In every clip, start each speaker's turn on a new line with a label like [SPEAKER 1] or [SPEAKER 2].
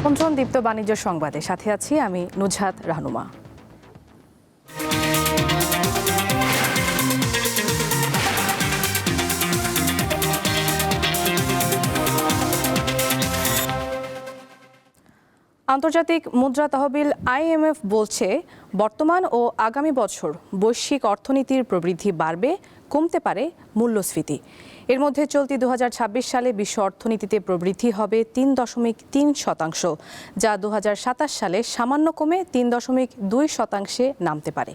[SPEAKER 1] আমন্ত্রণ দীপ্ত বাণিজ্য সংবাদে, সাথে আছি আমি নুজহাত রাহনুমা। আন্তর্জাতিক মুদ্রা তহবিল IMF বলছে বর্তমান ও আগামী বছর বৈশ্বিক অর্থনীতির প্রবৃদ্ধি বাড়বে, কমতে পারে মূল্যস্ফীতি। এর মধ্যে চলতি 2026 সালে বিশ্ব অর্থনীতিতে প্রবৃদ্ধি হবে 3.3%, যা 2027 সালে সামান্য কমে 3.2% নামতে পারে।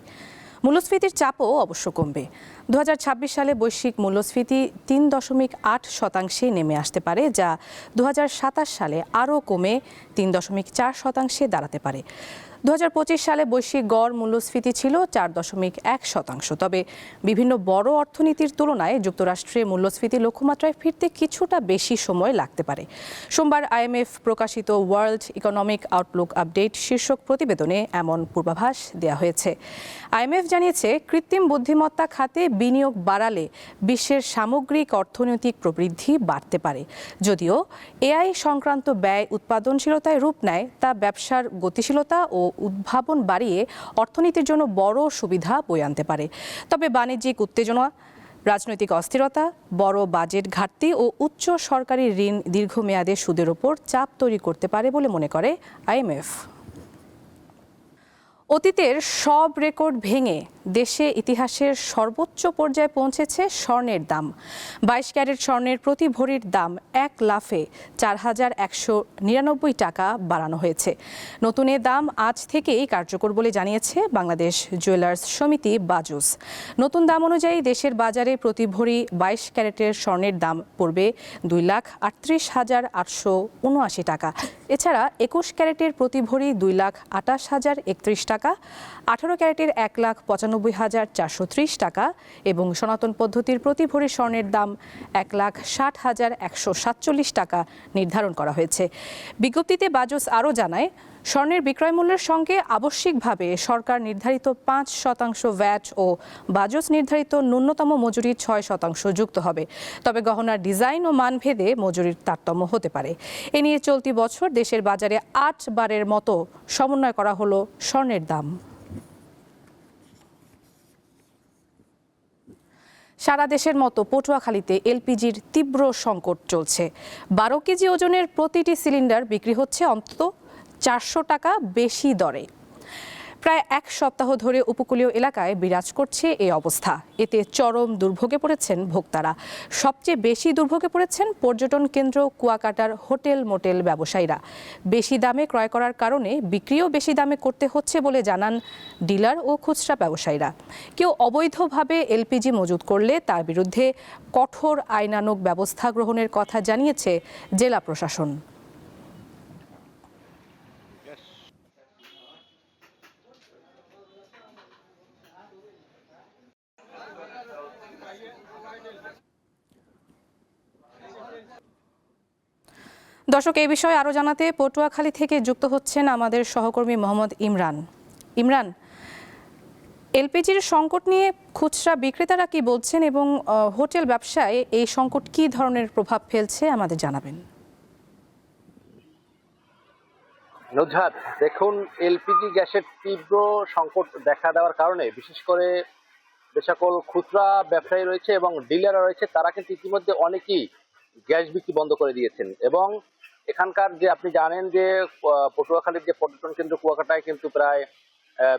[SPEAKER 1] মূল্যস্ফীতির চাপও অবশ্য কমবে। 2026 সালে বৈশ্বিক মূল্যস্ফীতি 3.8% নেমে আসতে পারে, যা 2027 সালে আরও কমে 3.4% দাঁড়াতে পারে। 2025 সালে বৈশ্বিক গড় মূল্যস্ফীতি ছিল 4.1%। তবে বিভিন্ন বড় অর্থনীতির তুলনায় যুক্তরাষ্ট্রে মূল্যস্ফীতি লক্ষ্যমাত্রায় ফিরতে কিছুটা বেশি সময় লাগতে পারে। সোমবার IMF প্রকাশিত ওয়ার্ল্ড ইকোনমিক আউটলুক আপডেট শীর্ষক প্রতিবেদনে এমন পূর্বাভাস দেওয়া হয়েছে। IMF জানিয়েছে, কৃত্রিম বুদ্ধিমত্তা খাতে বিনিয়োগ বাড়ালে বিশ্বের সামগ্রিক অর্থনৈতিক প্রবৃদ্ধি বাড়তে পারে। যদিও AI সংক্রান্ত ব্যয় উৎপাদনশীলতায় রূপ নেয়, তা ব্যবসার গতিশীলতা ও উদ্ভাবন বাড়িয়ে অর্থনীতির জন্য বড় সুবিধা বয়ে আনতে পারে। তবে বাণিজ্যিক উত্তেজনা, রাজনৈতিক অস্থিরতা, বড় বাজেট ঘাটতি ও উচ্চ সরকারি ঋণ দীর্ঘমেয়াদে সুদের ওপর চাপ তৈরি করতে পারে বলে মনে করে IMF। অতীতের সব রেকর্ড ভেঙে দেশে ইতিহাসের সর্বোচ্চ পর্যায়ে পৌঁছেছে স্বর্ণের দাম। 22 ক্যারেট স্বর্ণের প্রতি ভরির দাম 1 লাফে 4,199 টাকা বাড়ানো হয়েছে। নতুন এ দাম আজ থেকেই কার্যকর বলে জানিয়েছে বাংলাদেশ জুয়েলার্স সমিতি বাজুস। নতুন দাম অনুযায়ী দেশের বাজারে প্রতি ভরি 22 ক্যারেটের স্বর্ণের দাম পড়বে 2,38,879 টাকা। এছাড়া 21 ক্যারেটের প্রতি ভরি 2,28,031 টাকা, 18 ক্যারেটের 1,95,430 টাকা এবং সনাতন পদ্ধতির প্রতি ভরি স্বর্ণের দাম 1,60,147 টাকা নির্ধারণ করা হয়েছে। বিজ্ঞপ্তিতে বাজুস আরও জানায়, স্বর্ণের বিক্রয় মূল্যের সঙ্গে আবশ্যিকভাবে সরকার নির্ধারিত 5% ভ্যাট ও বাজুস নির্ধারিত ন্যূনতম মজুরি 6% যুক্ত হবে। তবে গহনার ডিজাইন ও মানভেদে মজুরির তারতম্য হতে পারে। এ নিয়ে চলতি বছর দেশের বাজারে 8 বারের মতো সমন্বয় করা হলো স্বর্ণের দাম। সারা দেশের মতো পটুয়াখালীতে LPGর তীব্র সংকট চলছে। 12 কেজি ওজনের প্রতিটি সিলিন্ডার বিক্রি হচ্ছে অন্তত 400 টাকা বেশি দরে। প্রায় এক সপ্তাহ ধরে উপকূলীয় এলাকায় বিরাজ করছে এই অবস্থা। এতে চরম দুর্ভোগে পড়েছেন ভোক্তারা। সবচেয়ে বেশি দুর্ভোগে পড়েছেন পর্যটন কেন্দ্র, কুয়াকাটার হোটেল মোটেল ব্যবসায়ীরা। বেশি দামে ক্রয় করার কারণে বিক্রিও বেশি দামে করতে হচ্ছে বলে জানান ডিলার ও খুচরা ব্যবসায়ীরা। কেউ অবৈধভাবে LPG মজুত করলে তার বিরুদ্ধে কঠোর আইনানুগ ব্যবস্থা গ্রহণের কথা জানিয়েছে জেলা প্রশাসন। দর্শক, এই বিষয়ে আরও জানাতে পটুয়াখালী থেকে যুক্ত হচ্ছেন আমাদের সহকর্মী মোহাম্মদ ইমরান। ইমরান, LPGর সংকট নিয়ে খুচরা বিক্রেতারা কি বলছেন এবং হোটেল ব্যবসায় এই সংকট কি ধরনের প্রভাব ফেলছে আমাদের জানাবেন।
[SPEAKER 2] নুজহাত, দেখুন, LPG গ্যাসের তীব্র সংকট দেখা দেওয়ার কারণে বিশেষ করে যে সকল খুচরা ব্যবসায়ী রয়েছে এবং ডিলাররা রয়েছে, তারা কিন্তু ইতিমধ্যে অনেকেই গ্যাস বিক্রি বন্ধ করে দিয়েছেন। এবং এখানকার যে আপনি জানেন যে পটুয়াখালীর যে পর্যটন কেন্দ্র কুয়াকাটায় কিন্তু প্রায়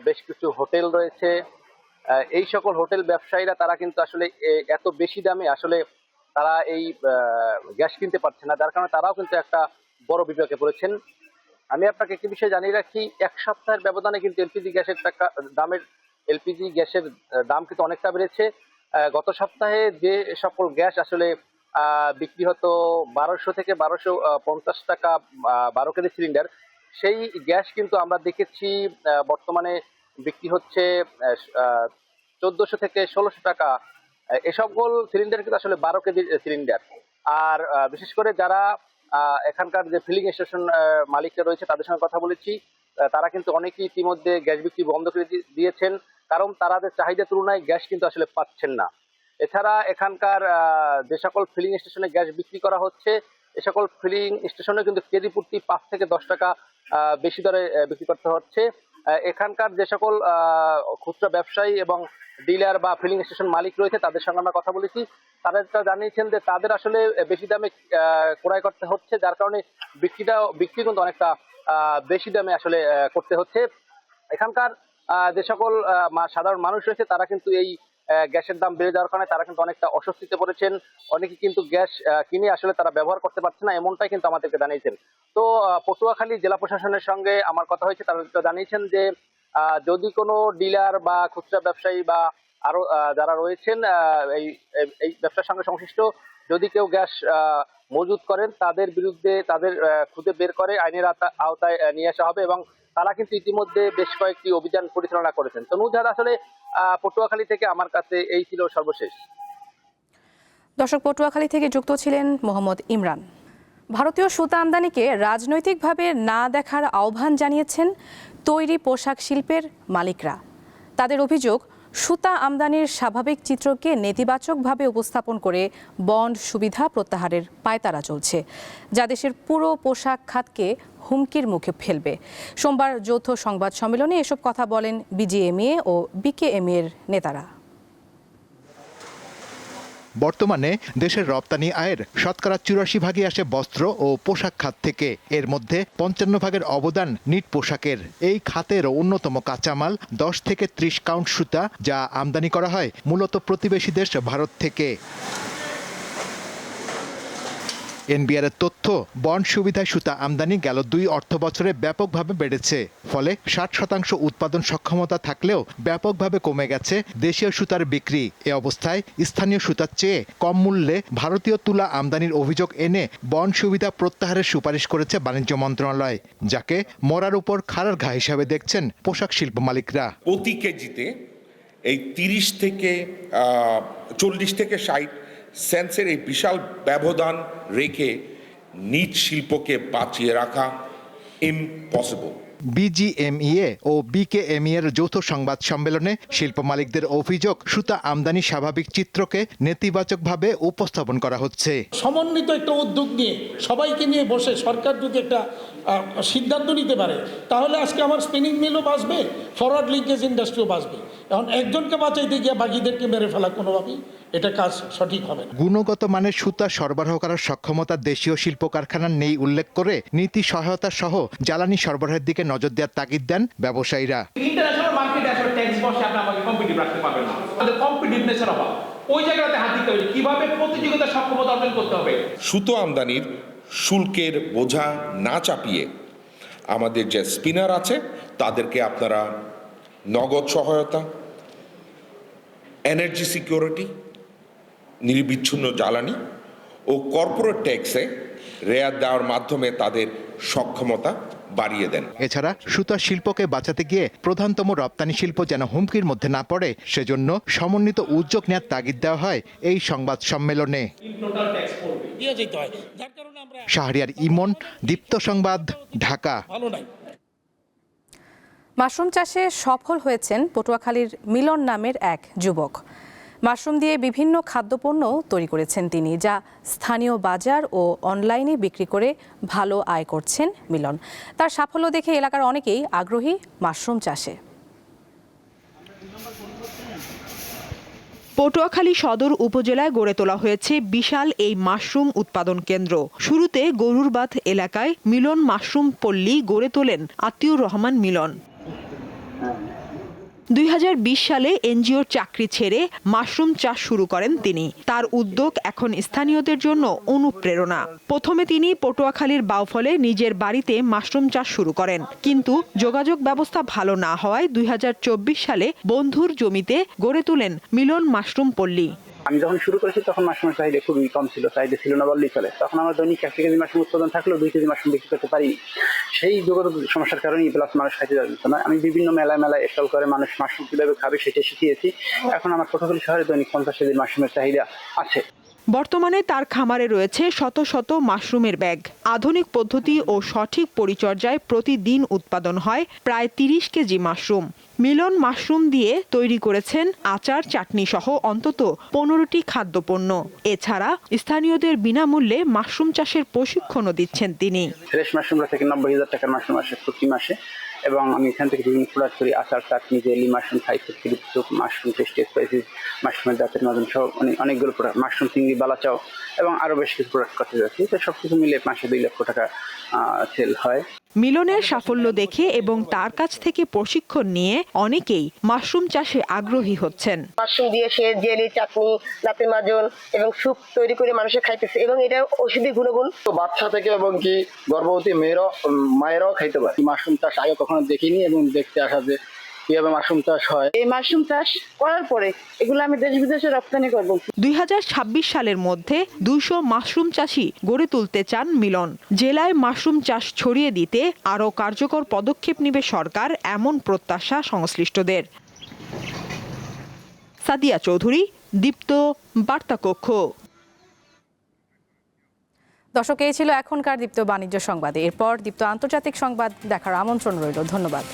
[SPEAKER 2] বেশ কিছু হোটেল রয়েছে। এই সকল হোটেল ব্যবসায়ীরা তারা কিন্তু আসলে এত বেশি দামে আসলে তারা এই গ্যাস কিনতে পারছে না, যার কারণে তারাও কিন্তু একটা বড় বিপাকে পড়েছেন। আমি আপনাকে একটি বিষয় জানিয়ে রাখি, এক সপ্তাহের ব্যবধানে কিন্তু LPG গ্যাসের দাম কিন্তু অনেকটা বেড়েছে। গত সপ্তাহে যে সকল গ্যাস আসলে বিক্রি হতো 1200 থেকে 1250 টাকা 12 কেজি সিলিন্ডার, সেই গ্যাস কিন্তু আমরা দেখেছি বর্তমানে বিক্রি হচ্ছে 1400 থেকে 1600 টাকা। এ সকল সিলিন্ডার কিন্তু আসলে 12 কেজি সিলিন্ডার। আর বিশেষ করে যারা এখানকার যে ফিলিং স্টেশন মালিকরা রয়েছে তাদের সঙ্গে কথা বলেছি, তারা কিন্তু অনেকেই ইতিমধ্যে গ্যাস বিক্রি বন্ধ করে দিয়েছেন, কারণ তাদের চাহিদার তুলনায় গ্যাস কিন্তু আসলে পাচ্ছেন না। এছাড়া এখানকার যে সকল ফিলিং স্টেশনে গ্যাস বিক্রি করা হচ্ছে, এ সকল ফিলিং স্টেশনে কিন্তু কেজি প্রতি 5 থেকে 10 টাকা বেশি দরে বিক্রি করতে হচ্ছে। এখানকার যে সকল খুচরা ব্যবসায়ী এবং ডিলার বা ফিলিং স্টেশন মালিক রয়েছে তাদের সঙ্গে আমরা কথা বলেছি। তারা জানিয়েছেন যে তাদের আসলে বেশি দামে ক্রয় করতে হচ্ছে, যার কারণে বিক্রি কিন্তু অনেকটা বেশি দামে আসলে করতে হচ্ছে। এখানকার যে সকল সাধারণ মানুষ রয়েছে তারা কিন্তু এই গ্যাসের দাম বেড়ে যাওয়ার কারণে তারা কিন্তু অনেকটা অস্বস্তিতে পড়েছেন। অনেকে কিন্তু গ্যাস কিনে আসলে তারা ব্যবহার করতে পারছে না, এমনটাই কিন্তু আমাদেরকে জানিয়েছেন। তো পটুয়াখালী জেলা প্রশাসনের সঙ্গে আমার কথা হয়েছে, তারা জানিয়েছেন যে যদি কোনো ডিলার বা খুচরা ব্যবসায়ী বা আরো যারা রয়েছেন এই ব্যবসার সঙ্গে সংশ্লিষ্ট, যদি কেউ গ্যাস মজুত করেন তাদের বিরুদ্ধে তাদের খুঁজে বের করে আইনের আওতায় নিয়ে আসা হবে এবং তারা কিন্তু ইতিমধ্যে বেশ কয়েকটি অভিযান পরিচালনা করেছেন। তো নুজহাত, আসলে পটুয়াখালী থেকে আমার কাছে এই ছিল সর্বশেষ।
[SPEAKER 1] দর্শক, পটুয়াখালী থেকে যুক্ত ছিলেন মোহাম্মদ ইমরান। ভারতীয় সুতা আমদানিকে রাজনৈতিকভাবে না দেখার আহ্বান জানিয়েছেন তৈরি পোশাক শিল্পের মালিকরা। তাদের অভিযোগ, সুতা আমদানির স্বাভাবিক চিত্রকে নেতিবাচকভাবে উপস্থাপন করে বন্ড সুবিধা প্রত্যাহারের পায়তারা চলছে, যা দেশের পুরো পোশাক খাতকে হুমকির মুখে ফেলবে। সোমবার যৌথ সংবাদ সম্মেলনে এসব কথা বলেন বিজিএমইএ ও বিকেএমইএর নেতারা।
[SPEAKER 3] বর্তমানে দেশের রপ্তানি আয়ের শতকরা ৮৪ ভাগই আসে বস্ত্র ও পোশাক খাত থেকে। এর মধ্যে ৫৫ ভাগের অবদান নিট পোশাকের। এই খাতের অন্যতম কাঁচামাল ১০ থেকে ৩০ কাউন্ট সুতা, যা আমদানি করা হয় মূলত প্রতিবেশী দেশ ভারত থেকে। এনবিআর এর তথ্য, বন্ড সুবিধায় সুতা আমদানি গেল ২ অর্থ বছরে ব্যাপকভাবে বেড়েছে। ফলে ৬০% উৎপাদন সক্ষমতা থাকলেও ব্যাপকভাবে কমে গেছে দেশীয় সুতার বিক্রি। এ অবস্থায় স্থানীয় সুতার চেয়ে কম মূল্যে ভারতীয় তুলা আমদানির অভিযোগ এনে বন্ড সুবিধা প্রত্যাহারের সুপারিশ করেছে বাণিজ্য মন্ত্রণালয়, যাকে মরার উপর খাড়ার ঘা হিসাবে দেখছেন পোশাক শিল্প মালিকরা।
[SPEAKER 4] প্রতি কেজিতে এই ৩০ থেকে ৪০ থেকে ৬০ সেন্সের এই বিশাল ব্যবধান রেখে নিট শিল্পকে বাঁচিয়ে রাখা ইম্পসিবল।
[SPEAKER 3] বিজিএমইএ ও বিকেএমইএর যৌথ সংবাদ সম্মেলনে শিল্প মালিকদের অভিযোগ, সুতা আমদানি স্বাভাবিক চিত্রকে নেতিবাচকভাবে উপস্থাপন করা হচ্ছে।
[SPEAKER 5] সমন্বিত একটা উদ্যোগ নিয়ে সবাইকে নিয়ে বসে সরকার যদি একটা সিদ্ধান্ত নিতে পারে, তাহলে আজকে আমার স্পিনিং মিলও বাঁচবে, ফরওয়ার্ড লিঙ্কেজ ইন্ডাস্ট্রিও বাঁচবে। এখন একজনকে বাঁচাইতে গিয়ে বাকিদেরকে মেরে ফেলা কোনোভাবেই এটা কাজ সঠিক হবে না।
[SPEAKER 3] গুণগত মানের সুতা সরবরাহ করার সক্ষমতা দেশীয় শিল্প কারখানার নেই উল্লেখ করে নীতি সহায়তা সহ জ্বালানি সরবরাহের দিকে নজর দেওয়ার তাগিদ দেন ব্যবসায়ীরা।
[SPEAKER 6] ইন্টারন্যাশনাল মার্কেটে আসলে ট্যাক্স বসে আপনি আমাকে কম্পিটিটিভ রাখতে পারবেন না। আমাদের কম্পিটিটিভনেসের অভাব, ওই জায়গাতে হাত দিতে হবে কিভাবে প্রতিযোগিতার সক্ষমতা অর্জন করতে হবে।
[SPEAKER 4] সুতো আমদানির শুল্কের বোঝা না চাপিয়ে আমাদের যে স্পিনার আছে তাদেরকে আপনারা নগদ সহায়তা, এনার্জি সিকিউরিটি, নিরবিচ্ছিন্ন জ্বালানি ও কর্পোরেট ট্যাক্সে রেয়াত দেওয়ার মাধ্যমে তাদের সক্ষমতা বাড়িয়ে দেন।
[SPEAKER 3] এছাড়া সুতা শিল্পকে বাঁচাতে গিয়ে প্রধানতম রপ্তানি শিল্প যেন হুমকির মধ্যে না পড়ে, সেজন্য সমন্বিত উদ্যোগ নেওয়ার তাগিদ দেওয়া হয় এই সংবাদ সম্মেলনে। শাহরিয়ার ইমন, দীপ্ত সংবাদ, ঢাকা।
[SPEAKER 1] মাশরুম চাষে সফল হয়েছেন পটুয়াখালীর মিলন নামের এক যুবক। মাশরুম দিয়ে বিভিন্ন খাদ্যপণ্য তৈরি করেছেন তিনি, যা স্থানীয় বাজার ও অনলাইনে বিক্রি করে ভালো আয় করছেন মিলন। তার সাফল্য দেখে এলাকার অনেকেই আগ্রহী মাশরুম চাষে।
[SPEAKER 7] পটুয়াখালী সদর উপজেলায় গড়ে তোলা হয়েছে বিশাল এই মাশরুম উৎপাদন কেন্দ্র। শুরুতে গরুরবাঁধ এলাকায় মিলন মাশরুম পল্লী গড়ে তোলেন আতিউর রহমান মিলন। ২০২০ সালে এনজিওর চাকরি ছেড়ে মাশরুম চাষ শুরু করেন তিনি। তার উদ্যোগ এখন স্থানীয়দের জন্য অনুপ্রেরণা। প্রথমে তিনি পটুয়াখালীর বাউফলে নিজের বাড়িতে মাশরুম চাষ শুরু করেন, কিন্তু যোগাযোগ ব্যবস্থা ভালো না হওয়ায় ২০২৪ সালে বন্ধুর জমিতে গড়ে তোলেন মিলন মাশরুম পল্লী।
[SPEAKER 8] আমি যখন শুরু করেছি তখন মাশরুমের চাহিদা খুবই কম ছিল, চাহিদা ছিল না বললেই চলে। তখন আমার দৈনিক 1 কেজি মাশরুম উৎপাদন থাকলেও 2 কেজি মাশরুম বিক্রি করতে পারিনি। সেই যোগাযোগ সমস্যার কারণেই প্লাস মানুষ খাইতে যাচ্ছে না। আমি বিভিন্ন মেলায় স্টল করে মানুষ মাশরুম কীভাবে খাবে সেটা শিখিয়েছি। এখন আমার পটুয়াখালী শহরে দৈনিক 50 কেজি মাশরুমের চাহিদা আছে।
[SPEAKER 7] বর্তমানে তার খামারে রয়েছে শত শত মাশরুমের ব্যাগ। আধুনিক পদ্ধতি ও সঠিক পরিচর্যায় প্রতিদিন উৎপাদন হয় প্রায় 30 কেজি মাশরুম। মিলন মাশরুম দিয়ে তৈরি করেছেন আচার, চাটনি সহ অন্তত 15টি খাদ্যপণ্য। এছাড়া স্থানীয়দের বিনামূল্যে মাশরুম চাষের প্রশিক্ষণও দিচ্ছেন তিনি।
[SPEAKER 8] ফ্রেশ মাশরুমটা থেকে 90,000 টাকার মাশরুম আসে প্রতি মাসে, এবং আমি এখান থেকে বিভিন্ন প্রোডাক্ট করি, আচার, chutney, jelly, mushroom fry, mushroom tasty spices, মাশরুমের দাঁতের মাজন সহ অনেকগুলো প্রোডাক্ট, মাশরুম চিংড়ি, বালাচাও এবং আরও বেশ কিছু প্রোডাক্ট করতে যাচ্ছি। তো সব কিছু মিলে মাসে 2 লক্ষ টাকা সেল হয়।
[SPEAKER 7] মিলনের সাফল্য দেখে এবং তার কাছ থেকে প্রশিক্ষণ নিয়ে অনেকেই মাশরুম চাষে আগ্রহী হচ্ছেন।
[SPEAKER 9] মাশরুম দিয়ে সে জেলি, চাটনি, দাঁতের মাজন এবং স্যুপ তৈরি করে মানুষের খাইতেছে, এবং এটা ঔষধি গুণগুণ।
[SPEAKER 8] তো বাচ্চা থেকে এবং কি গর্ভবতী মায়েরাও খাইতে পারে। মাশরুম চাষ আগে কখনো দেখিনি এবং দেখতে আসা যে কিভাবে মাশরুম চাষ হয়।
[SPEAKER 9] এই মাশরুম চাষ করার পরে এগুলো আমি দেশ বিদেশে রপ্তানি করব।
[SPEAKER 7] 2026 সালের মধ্যে 200 মাশরুম চাষি গড়ে তুলতে চান মিলন। জেলায় মাশরুম চাষ ছড়িয়ে দিতে আরও কার্যকর পদক্ষেপ নেবে সরকার, এমন প্রত্যাশা সংশ্লিষ্টদের। সাদিয়া চৌধুরী, দীপ্ত, বার্তা কক্ষ।
[SPEAKER 1] দর্শক, এই ছিল এখনকার দীপ্ত বাণিজ্য সংবাদে। এরপর দীপ্ত আন্তর্জাতিক সংবাদ দেখার আমন্ত্রণ রইল। ধন্যবাদ।